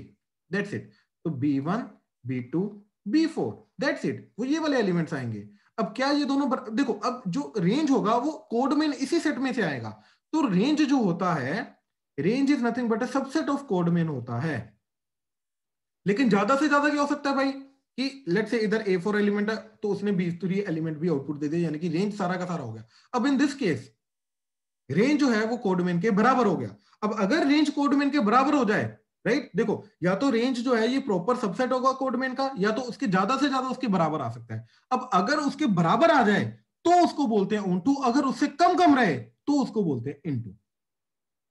दैट्स इट। तो B1 B2 B4, that's it, वो ये वाले एलिमेंट्स आएंगे। अब क्या ये दोनों देखो, अब जो रेंज होगा वो कोडमेन इसी सेट में से आएगा, तो रेंज जो होता है, range is nothing but a subset of कोडमेन होता है। लेकिन ज्यादा से ज्यादा क्या हो सकता है भाई, कि लेट से इधर A4 एलिमेंट है तो उसने B3 एलिमेंट भी आउटपुट दे दिया, यानी कि रेंज सारा का सारा हो गया। अब इन दिस केस रेंज जो है वो कोडमेन के बराबर हो गया। अब अगर रेंज कोडमेन के बराबर हो जाए, राइट, देखो या तो रेंज जो है ये प्रॉपर सबसेट होगा कोडमेन का, या तो उसके ज्यादा से ज्यादा उसके बराबर आ सकता है। अब अगर उसके बराबर आ जाए तो उसको बोलते हैं ऑन टू, अगर उससे कम कम रहे तो उसको बोलते हैं इनटू,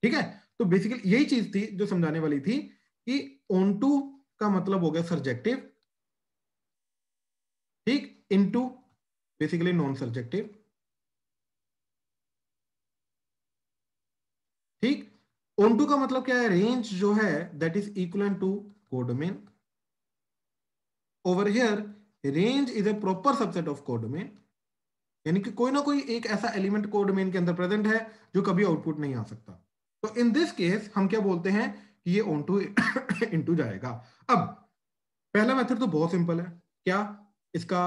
ठीक है। तो बेसिकली यही चीज थी जो समझाने वाली थी, कि ऑन टू का मतलब हो गया सर्जेक्टिव, ठीक, इनटू बेसिकली नॉन सर्जेक्टिव, ठीक। ऑन का मतलब क्या है, रेंज जो है that is equal to codomain. Over here range is a proper subset of codomain, यानी कि कोई ना कोई एक ऐसा एलिमेंट कोडोमेन के अंदर प्रेजेंट है जो कभी आउटपुट नहीं आ सकता। तो इन दिस केस हम क्या बोलते हैं कि ये ऑन टू इनटू जाएगा। अब पहला मेथड तो बहुत सिंपल है, क्या इसका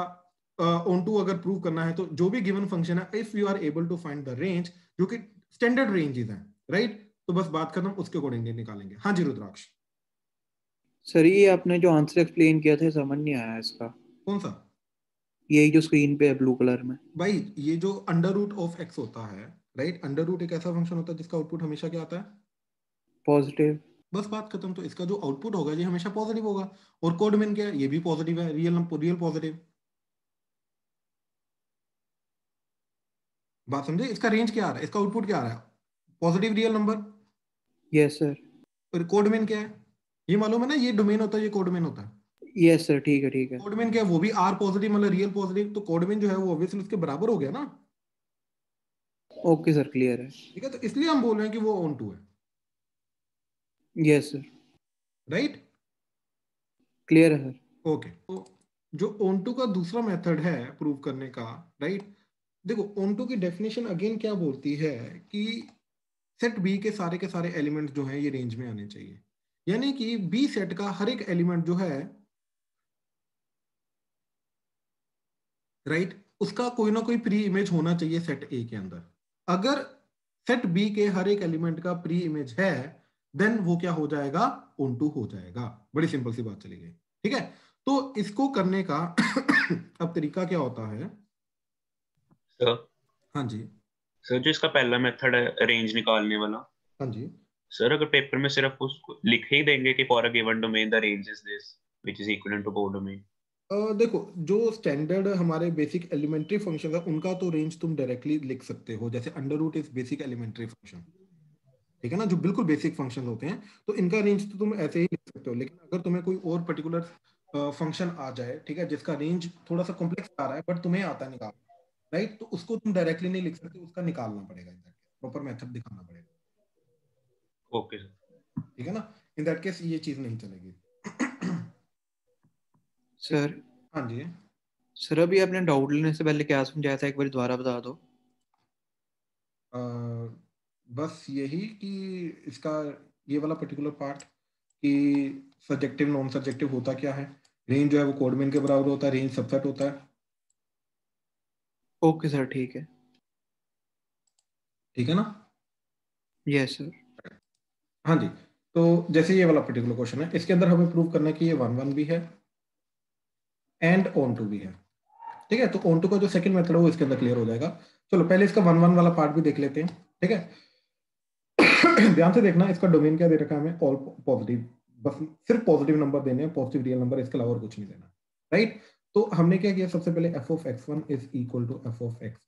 ऑन टू अगर प्रूव करना है तो जो भी गिवन फंक्शन है, if you are able to find the range, जो कि स्टैंडर्ड रेंजेस हैं, राइट, तो बस बात खत्म, उसके अकॉर्डिंगली निकालेंगे। हाँ जी रुद्राक्ष। सर ये आपने जो आंसर एक्सप्लेन किया था समझ नहीं आया इसका। कौन सा? यही जो स्क्रीन पे है ब्लू कलर में। भाई ये जो अंडर रूट ऑफ एक्स होता है, राइट, अंडर रूट एक ऐसा फंक्शन होता है जिसका आउटपुट हमेशा क्या आता है, पॉजिटिव। बस बात खत्म। तो इसका जो आउटपुट होगा ये हमेशा पॉजिटिव होगा, और कोडमेन क्या है, ये भी पॉजिटिव है, रियल पॉजिटिव। बात समझे, इसका रेंज क्या आ रहा है, इसका आउटपुट क्या आ रहा है, positive real number. Yes sir. और कोडमेन क्या है, ये मालूम है ना, ये डोमेन होता है, ये कोडमेन होता है। यस सर, ठीक है ठीक है। कोडमेन क्या है, वो भी आर पॉजिटिव मतलब रियल पॉजिटिव, तो कोडमेन जो है वो ऑब्वियसली उसके बराबर हो गया ना, ओके सर, क्लियर है। ठीक है। तो इसलिए हम बोल रहे हैं कि वो ऑन टू है, यस सर, राइट, क्लियर है सर। ओके। तो जो ऑन टू का दूसरा मेथड है प्रूव करने का, राइट, देखो ऑन टू की डेफिनेशन अगेन क्या बोलती है कि सेट बी के सारे एलिमेंट जो हैं ये रेंज में आने चाहिए, यानी कि बी सेट का हर एक एलिमेंट जो है, राइट, उसका कोई ना कोई प्री इमेज होना चाहिए सेट ए के अंदर। अगर सेट बी के हर एक एलिमेंट का प्री इमेज है, देन वो क्या हो जाएगा, ऑन टू हो जाएगा। बड़ी सिंपल सी बात चली गई, ठीक है। तो इसको करने का अब तरीका क्या होता है, सर हाँ जी, सर जो इसका पहला मेथड है रेंज निकालने वाला, हाँ जी, सर अगर पेपर में सिर्फ उसको लिख ही देंगे कि for a given domain the range is this which is equivalent to codomain, देखो, जो स्टैंडर्ड हमारे बेसिक एलिमेंट्री फंक्शन है उनका तो रेंज तुम डायरेक्टली लिख सकते हो, जैसे under root is basic elementary function, ठीक है ना, जो बिल्कुल बेसिक फंक्शन होते हैं, तो इनका रेंज तो तुम ऐसे ही लिख सकते हो। लेकिन अगर तुम्हें कोई और पर्टिकुलर फंक्शन आ जाए, ठीक है, जिसका रेंज थोड़ा सा कॉम्प्लेक्स आ रहा है बट तुम्हें आता है निकाल, राइट, तो उसको तुम डायरेक्टली नहीं लिख सकते, उसका निकालना पड़ेगा, इन दैट प्रॉपर मेथड दिखाना पड़ेगा, ओके सर। ठीक है ना। इन दैट केस ये चीज नहीं चलेगी। सर हाँ जी। सर अभी आपने डाउट लेने से पहले क्या समझाया था, एक बार दोबारा बता दो। अ, बस यही कि इसका ये वाला पर्टिकुलर पार्ट कि सब्जेक्टिव नॉन सब्जेक्टिव होता क्या है, रेंज जो है वो कोडमेन के बराबर होता है, रेंज सबसेट होता है, ओके सर, ठीक है। ठीक है ना। Yes sir. हाँ जी। तो जैसे ये वाला पर्टिकुलर क्वेश्चन है, इसके अंदर हमें प्रूव करना है कि ये वन वन भी है एंड ऑन टू भी है, ठीक है। तो ऑन टू का जो सेकंड मेथड है वो इसके अंदर क्लियर हो जाएगा। चलो पहले इसका वन वन वाला पार्ट भी देख लेते हैं, ठीक है। ध्यान से देखना, इसका डोमेन क्या दे रखा है हमें, ऑल पॉजिटिव, बस सिर्फ पॉजिटिव नंबर देने हैं, पॉजिटिव रियल नंबर, इसके अलावा और कुछ नहीं देना, राइट। तो हमने क्या किया, सबसे पहले f of x one is equal to f of x,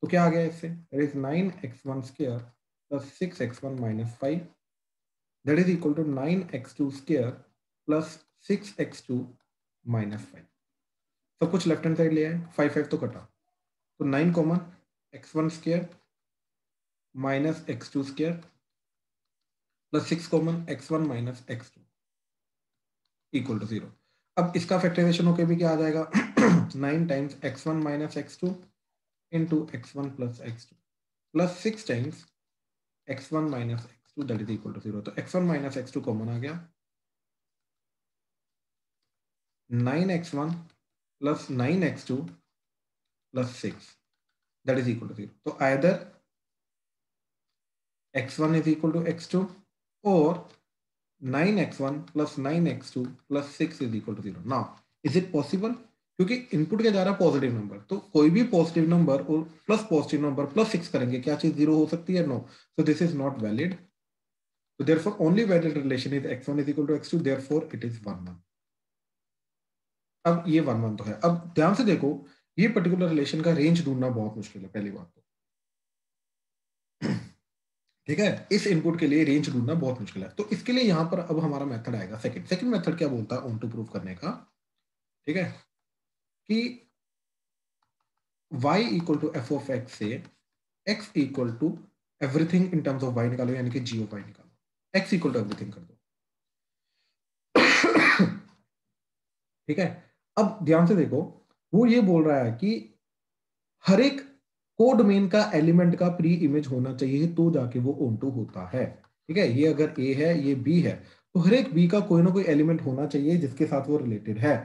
तो क्या आ गया इससे, it is 9x1 square plus 6x1 minus 5, that is equal to 9x2 square plus 6x2 minus 5। सब कुछ लेफ्ट हैंड साइड ले आए, 5 5 तो कटा, तो 9 common, x1 square minus x2 square plus 6 common, x1 minus x2 equal to 0। अब इसका फैक्टराइजेशन होकर भी क्या आ जाएगा, 9 times x1 minus x2 into x1 plus x2 plus 6 times x1 minus x2 that is equal to 0। तो x1 माइनस x2 कॉमन आ गया, 9x1 plus 9x2 plus 6 that is equal to 0। तो either x1 is equal to x2 or 9x1 plus 9x2 plus 6 is equal to 0. Now, is it possible? क्योंकि इनपुट क्या जा रहा है पॉजिटिव नंबर, तो कोई भी पॉजिटिव नंबर और प्लस पॉजिटिव नंबर प्लस 6 करेंगे, क्या चीज 0 हो सकती है? No. So this is not valid. So therefore only valid relation is x1 is equal to x2, therefore it is 1 1। अब ये 1 1 तो है। अब ध्यान से देखो, ये पर्टिकुलर रिलेशन का रेंज ढूंढना बहुत मुश्किल है, पहली बात तो, ठीक है। इस इनपुट के लिए रेंज ढूंढना बहुत मुश्किल है। तो इसके लिए यहां पर अब हमारा मेथड आएगा सेकंड मेथड क्या बोलता है ऑन टू प्रूफ करने का, ठीक है, कि y equal to f of x से x equal to everything in terms of y निकालो, यानी कि g ऑफ y निकालो, x इक्वल टू एवरीथिंग कर दो, ठीक है। अब ध्यान से देखो, वो ये बोल रहा है कि हर एक कोडमेन का एलिमेंट का प्री इमेज होना चाहिए तो जाके वो ऑन टू होता है, ठीक है। ये अगर a है, ये b है, तो हर एक b का कोई ना कोई एलिमेंट होना चाहिए जिसके साथ वो रिलेटेड है,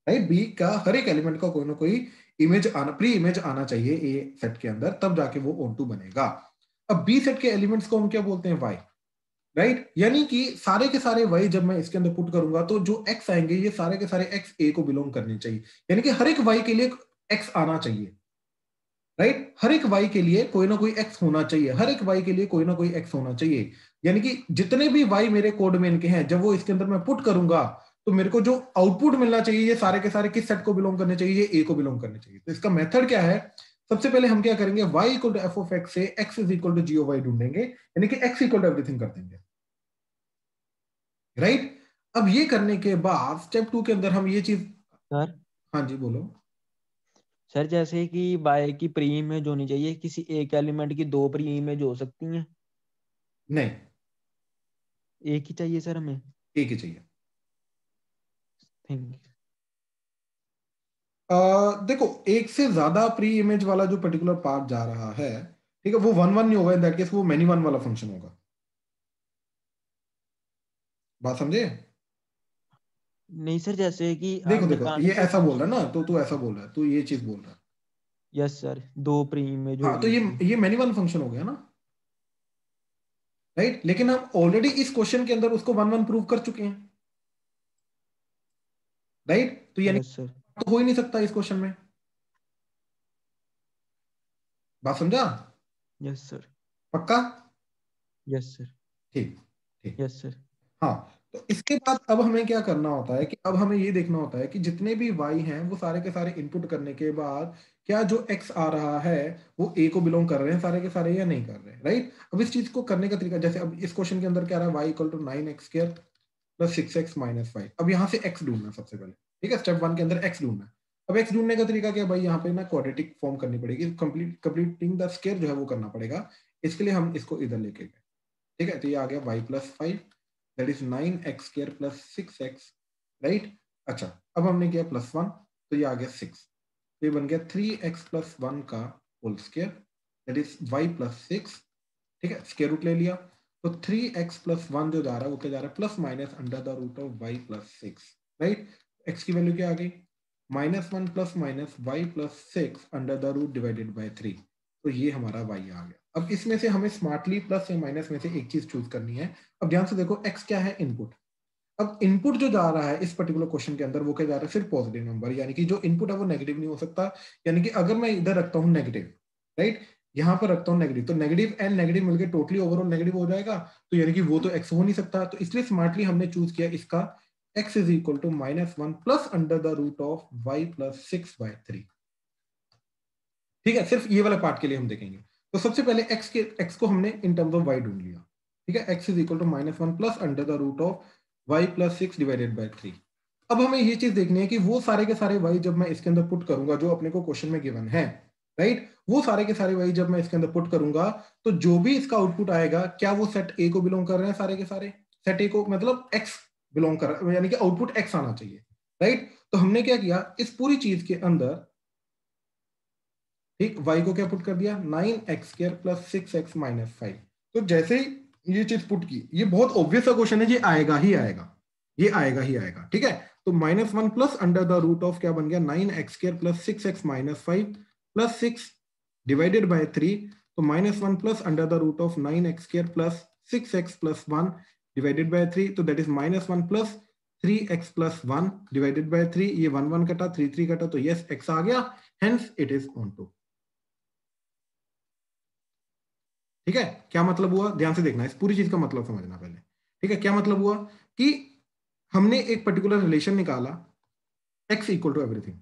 राइट। b का हर एक एलिमेंट का कोई ना कोई इमेज आना, प्री इमेज आना चाहिए ए सेट के अंदर, तब जाके वो ऑन टू बनेगा। अब बी सेट के एलिमेंट्स को हम क्या बोलते हैं, वाई, राइट। यानी कि सारे के सारे वाई जब मैं इसके अंदर पुट करूंगा तो जो एक्स आएंगे ये सारे के सारे एक्स ए को बिलोंग करने चाहिए, यानी कि हर एक वाई के लिए एक्स आना चाहिए, राइट। हर एक वाई के लिए कोई ना कोई एक्स होना चाहिए, हर एक वाई के लिए कोई ना कोई एक्स होना चाहिए, यानी कि जितने भी वाई मेरे कोडमेन के हैं, जब वो इसके अंदर मैं पुट करूंगा तो मेरे को जो आउटपुट मिलना चाहिए ये सारे के सारे किस सेट को बिलोंग करने चाहिए, ये ए को बिलोंग करने चाहिए। तो इसका मेथड क्या है, सबसे पहले हम क्या करेंगे, y equal to f of x से x is equal to g of y ढूंढेंगे, यानी कि x इक्वल टू एवरीथिंग कर देंगे, राइट। अब ये करने के बाद स्टेप 2 के अंदर हम ये चीज, सर हाँ जी बोलो। सर जैसे कि बाय की प्री इमेज होनी चाहिए, किसी एक एलिमेंट की दो प्री इमेज हो सकती हैं? नहीं, एक ही चाहिए सर हमें? एक ही चाहिए। थैंक देखो, एक से ज्यादा प्री इमेज वाला जो पर्टिकुलर पार्ट जा रहा है, ठीक है, वो वन वन नहीं होगा, इन दैट केस वो मेनी वन वाला फंक्शन होगा। बात समझे? नहीं सर, जैसे कि देखो आप देखो, ये निकालने ऐसा बोल रहा है ना, तो तू ऐसा बोल रहा है, तू ये चीज बोल रहा है। यस सर, दो प्री इमेज हाँ, तो होगी उसकी। ये मेनी वन फंक्शन हो गया ना, राइट। लेकिन हम ऑलरेडी इस क्वेश्चन के अंदर उसको वन वन प्रूव कर चुके हैं, राइट। तो यानी यस सर। तो हो ही नहीं सकता इस क्वेश्चन में। बात समझा? Yes sir. पक्का? Yes sir. ठीक, ठीक। Yes sir. हाँ, तो इसके बाद अब हमें क्या करना होता है कि अब हमें ये देखना होता है कि जितने भी y हैं वो सारे के सारे इनपुट करने के बाद क्या जो x आ रहा है वो a को बिलोंग कर रहे हैं सारे के सारे या नहीं कर रहे हैं, राइट। अब इस चीज को करने का तरीका, जैसे अब इस क्वेश्चन के अंदर क्या रहा है, y equal to 9x² plus 6x minus 5। अब यहाँ से x ढूंढना सबसे पहले, ठीक है, स्टेप 1 के अंदर x ढूंढना। अब x ढूंढने का तरीका क्या है भाई, यहाँ पे ना क्वाड्रेटिक फॉर्म करनी पड़ेगी, कंप्लीटिंग द स्क्वायर जो है वो करना पड़ेगा। इसके लिए हम इसको इधर लेके गए, ठीक है। तो ये आ गया y plus 5 that is 9x² plus 6x, right. अच्छा, अब हमने किया प्लस 1 तो ये आ गया 6, तो ये बन गया 3x प्लस 1 का whole square that is y plus 6, ठीक है, स्क्वायर रूट ले लिया। तो 3x प्लस 1 जो जा रहा है वो क्या जा रहा है, plus minus under the root of y plus 6, right. x की वैल्यू क्या आ गई, -1 plus minus y plus 6 under the root divided by 3। तो ये हमारा y आ गया। अब इसमें से हमें स्मार्टली प्लस या माइनस में से एक चीज चूज करनी है। अब ध्यान से देखो, x क्या है, इनपुट। अब इनपुट जो जा रहा है इस पर्टिकुलर क्वेश्चन के अंदर वो क्या जा रहा है, सिर्फ पॉजिटिव नंबर, यानी कि जो इनपुट है वो नेगेटिव नहीं हो सकता। यानी कि अगर मैं इधर रखता हूँ नेगेटिव, राइट, यहाँ पर रखता हूँ नेगेटिव, तो नेगेटिव एंड नेगेटिव मिलकर टोटली ओवरऑल नेगेटिव हो जाएगा, तो यानी कि वो तो x हो नहीं सकता। तो इसलिए स्मार्टली हमने चूज किया इसका x is equal to -1 plus under the root of y plus 6/3, ठीक है। सिर्फ ये वाला पार्ट के लिए हम देखेंगे। तो सबसे पहले x को हमने इन टर्म्स ऑफ y ढूंढ लिया, ठीक है। x is equal to -1 plus under the root of y plus 6 divided by 3। अब हमें ये चीज देखनी है कि वो सारे के सारे y जब मैं इसके अंदर पुट करूंगा जो अपने को क्वेश्चन में गिवन है, राइट, वो सारे के सारे y जब मैं इसके अंदर पुट करूंगा तो जो भी इसका आउटपुट आएगा क्या वो सेट A को बिलोंग कर रहे हैं, सारे के सारे सेट A को, मतलब x बिलोंग कर रहा है, यानी कि आउटपुट x आना चाहिए, राइट। तो हमने क्या किया, इस पूरी चीज के अंदर, ठीक, y को क्या पुट कर दिया, 9x² प्लस 6x माइनस 5। तो जैसे ही ये चीज पुट की, ये बहुत ऑब्वियस सा क्वेश्चन है, ये आएगा ही आएगा, ये आएगा ही आएगा, ठीक है। तो -1 plus under the root of क्या बन गया, 9x² plus 6x minus 5 plus 6 divided by 3। तो -1 plus under the root of 9x² plus 6x plus 1 divided by 3, तो that is -1 plus 3x plus 1 divided by 3। ये 1 1 कटा, 3 3 कटा, तो यस x आ गया, hence it is onto, ठीक है। क्या मतलब हुआ, ध्यान से देखना, इस पूरी चीज का मतलब समझना पहले, ठीक है। क्या मतलब हुआ कि हमने एक पर्टिकुलर रिलेशन निकाला, x इक्वल टू एवरीथिंग।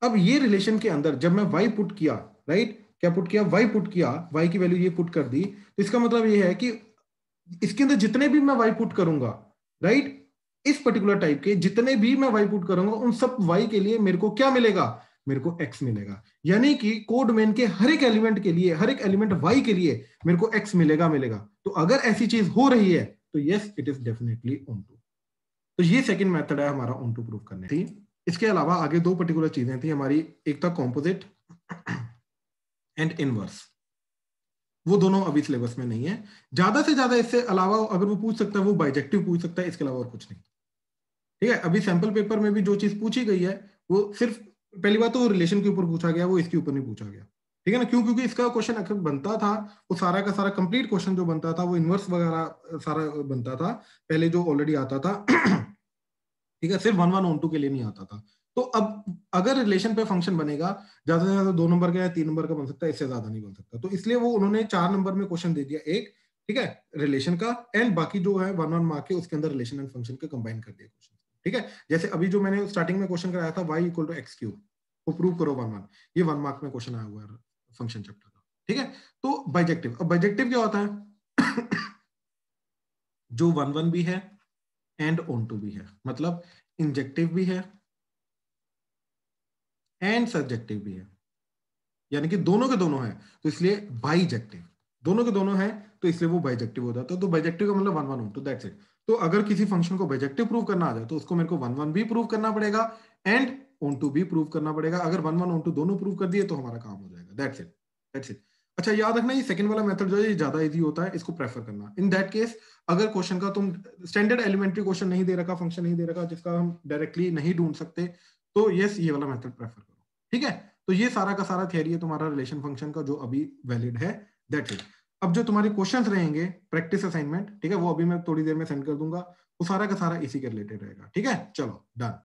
अब ये रिलेशन के अंदर जब मैं y पुट किया, राइट, क्या पुट किया, y पुट किया, y की वैल्यू ये पुट कर दी, तो इसका मतलब ये है कि इसके अंदर जितने भी मैं y पुट करूंगा, राइट, इस पर्टिकुलर टाइप के जितने भी मैं y पुट करूंगा उन सब y के लिए मेरे को क्या मिलेगा, मेरे को x मिलेगा। यानी कि कोड मेन के हर एक एलिमेंट के लिए, हर एक एलिमेंट y के लिए मेरे को x मिलेगा मिलेगा। तो अगर ऐसी चीज हो रही है तो yes it is definitely onto. तो ये सेकंड मेथड है हमारा ऑन टू प्रूव करने की। इसके अलावा आगे दो पर्टिकुलर चीजें थी हमारी, एक था कॉम्पोजिट एंड इनवर्स, वो दोनों अभी सिलेबस में नहीं है। ज्यादा से ज्यादा इससे अलावा अगर वो पूछ सकता है वो बाइजेक्टिव पूछ सकता है, इसके अलावा और कुछ नहीं, ठीक है। अभी सैंपल पेपर में भी जो चीज पूछी गई है वो सिर्फ, पहली बात तो रिलेशन के ऊपर पूछा गया, वो इसके ऊपर नहीं पूछा गया, ठीक है ना। क्यों, क्योंकि इसका क्वेश्चन अक्सर बनता था, वो सारा का सारा कंप्लीट क्वेश्चन जो बनता था वो इनवर्स वगैरह सारा बनता था पहले जो ऑलरेडी आता था, ठीक है, सिर्फ 1 1 ऑन टू के लिए नहीं आता था। तो अब अगर रिलेशन पे फंक्शन बनेगा ज्यादा से ज्यादा 2 नंबर का या 3 नंबर का बन सकता है, इससे ज्यादा नहीं बन सकता। तो इसलिए वो उन्होंने 4 नंबर में क्वेश्चन दे दिया एक, ठीक है, रिलेशन का, एंड बाकी जो है 1 1 मार्क के उसके अंदर रिलेशन एंड फंक्शन के कंबाइन कर दिया क्वेश्चन, ठीक है। जैसे अभी जो मैंने स्टार्टिंग में क्वेश्चन कराया था y equal to x cube, वो प्रूव करो 1 1, ये 1 मार्क में क्वेश्चन आया हुआ है फंक्शन चैप्टर का, ठीक है। तो बाइजेक्टिव, अब बाइजेक्टिव क्या होता है जो 1 1 भी है एंड ऑन टू भी है, मतलब इंजेक्टिव भी है एंड सब्जेक्टिव भी है, यानी कि दोनों के दोनों है, तो इसलिए बाइजेक्टिव, दोनों के दोनों है तो इसलिए वो बाइजेक्टिव हो जाता है। तो बाइजेक्टिव का मतलब 1 1 ऑन टू, दैट्स इट। तो अगर किसी फंक्शन को बाइजेक्टिव प्रूव करना आ जाए तो उसको मेरे को 1 1 भी प्रूव करना पड़ेगा एंड ऑन टू भी प्रूव करना पड़ेगा। अगर 1 1 ऑन टू दोनों प्रूव कर दिए तो हमारा काम हो जाएगा, दैट्स इट, दैट्स इट। अच्छा याद रखना, ये सेकंड वाला मेथड जो है ये ज्यादा इजी होता है, इसको प्रेफर करना। इन दैट केस अगर क्वेश्चन का तुम स्टैंडर्ड एलिमेंट्री क्वेश्चन नहीं दे रखा, फंक्शन नहीं दे रखा जिसका हम डायरेक्टली नहीं ढूंढ सकते, तो यस ये वाला मेथड प्रेफर करो, ठीक है। तो ये सारा का सारा थियरी है तुम्हारा रिलेशन फंक्शन का जो अभी वैलिड है, दैट्स इट। अब जो तुम्हारे क्वेश्चंस रहेंगे प्रैक्टिस असाइनमेंट, ठीक है, वो अभी मैं थोड़ी देर में सेंड कर दूंगा, वो सारा का सारा इसी के रिलेटेड रहेगा, ठीक है। चलो डन।